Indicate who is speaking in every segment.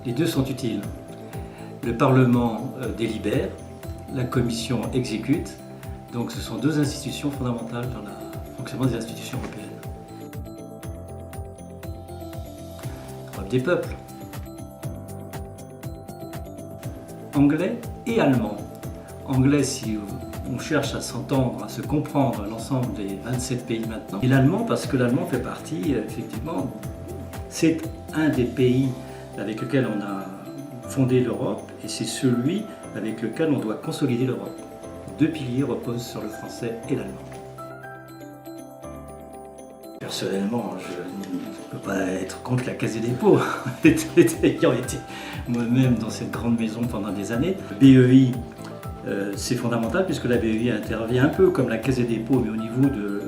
Speaker 1: Les deux sont utiles. Le Parlement délibère, la Commission exécute, donc ce sont deux institutions fondamentales dans le fonctionnement des institutions européennes. L'Europe des peuples. Anglais et allemand. Anglais si on cherche à s'entendre, à se comprendre l'ensemble des 27 pays maintenant. Et l'allemand parce que l'allemand fait partie, effectivement, c'est un des pays avec lequel on a fondé l'Europe et c'est celui avec lequel on doit consolider l'Europe. Deux piliers reposent sur le français et l'allemand. Personnellement, je ne peux pas être contre la Caisse des dépôts, ayant été moi-même dans cette grande maison pendant des années. BEI, c'est fondamental puisque la BEI intervient un peu comme la Caisse des dépôts, mais au niveau de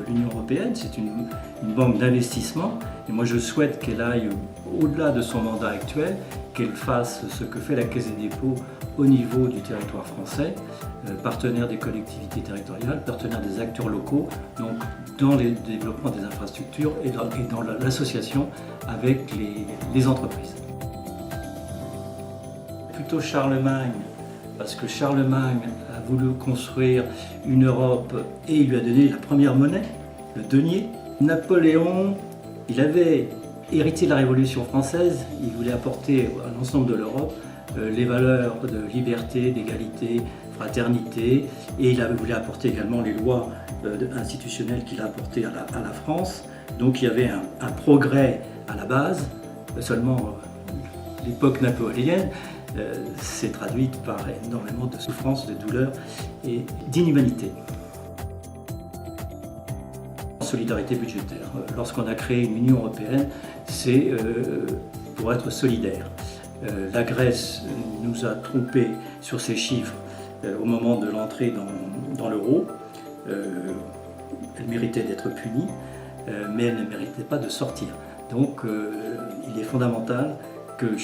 Speaker 1: l'Union européenne. C'est une banque d'investissement et moi je souhaite qu'elle aille au-delà de son mandat actuel, qu'elle fasse ce que fait la Caisse des dépôts au niveau du territoire français, partenaire des collectivités territoriales, partenaire des acteurs locaux, donc dans le développement des infrastructures et dans l'association avec les entreprises. Plutôt Charlemagne, parce que Charlemagne a voulu construire une Europe et il lui a donné la première monnaie, le denier. Napoléon, il avait hérité de la Révolution française, il voulait apporter à l'ensemble de l'Europe les valeurs de liberté, d'égalité, fraternité, et il voulait apporter également les lois institutionnelles qu'il a apportées à la France. Donc il y avait un progrès à la base, seulement l'époque napoléonienne s'est traduite par énormément de souffrances, de douleurs et d'inhumanité. Solidarité budgétaire. Lorsqu'on a créé une Union européenne, c'est pour être solidaire. La Grèce nous a trompés sur ces chiffres au moment de l'entrée dans l'euro. Elle méritait d'être punie, mais elle ne méritait pas de sortir. Donc il est fondamental que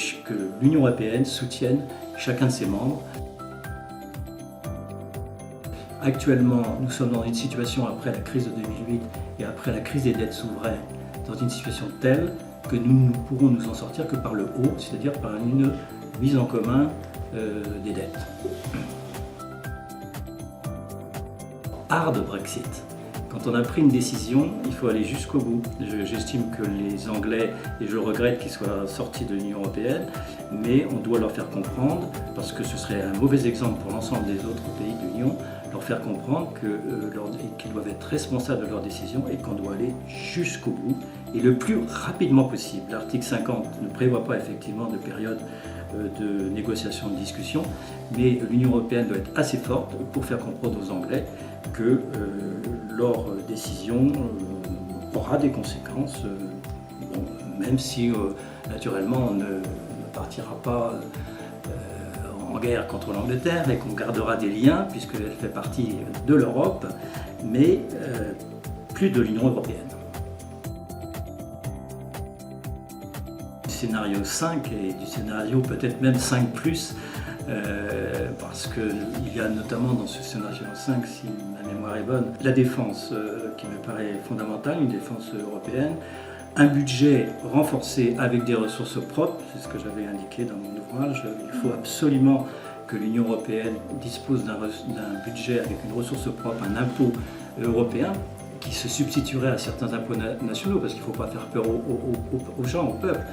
Speaker 1: l'Union européenne soutienne chacun de ses membres. Actuellement, nous sommes dans une situation après la crise de 2008 et après la crise des dettes souveraines, dans une situation telle que nous ne pourrons nous en sortir que par le haut, c'est-à-dire par une mise en commun des dettes. Hard Brexit. Quand on a pris une décision, il faut aller jusqu'au bout. J'estime que les Anglais, et je regrette qu'ils soient sortis de l'Union européenne, mais on doit leur faire comprendre, parce que ce serait un mauvais exemple pour l'ensemble des autres pays de l'Union, leur faire comprendre qu'ils doivent être responsables de leurs décisions et qu'on doit aller jusqu'au bout et le plus rapidement possible. L'article 50 ne prévoit pas effectivement de période de négociation, de discussion, mais l'Union européenne doit être assez forte pour faire comprendre aux Anglais que leur décision aura des conséquences, même si naturellement on ne partira pas en guerre contre l'Angleterre et qu'on gardera des liens puisqu'elle fait partie de l'Europe, mais plus de l'Union européenne. Du scénario 5 et du scénario peut-être même 5+, parce qu'il y a notamment dans ce scénario 5, si ma mémoire est bonne, la défense qui me paraît fondamentale, une défense européenne, un budget renforcé avec des ressources propres, c'est ce que j'avais indiqué dans mon ouvrage. Il faut absolument que l'Union européenne dispose d'un budget avec une ressource propre, un impôt européen qui se substituerait à certains impôts nationaux, parce qu'il ne faut pas faire peur aux gens, au peuple.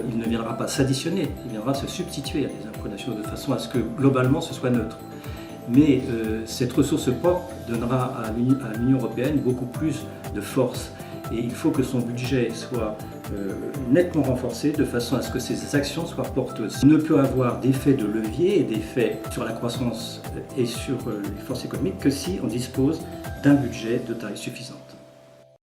Speaker 1: Il ne viendra pas s'additionner, il viendra se substituer à des impôts nationaux de façon à ce que globalement ce soit neutre. Mais cette ressource propre donnera à l'Union européenne beaucoup plus de force. Et il faut que son budget soit nettement renforcé de façon à ce que ses actions soient porteuses. Il ne peut avoir d'effet de levier et d'effet sur la croissance et sur les forces économiques que si on dispose d'un budget de taille suffisante.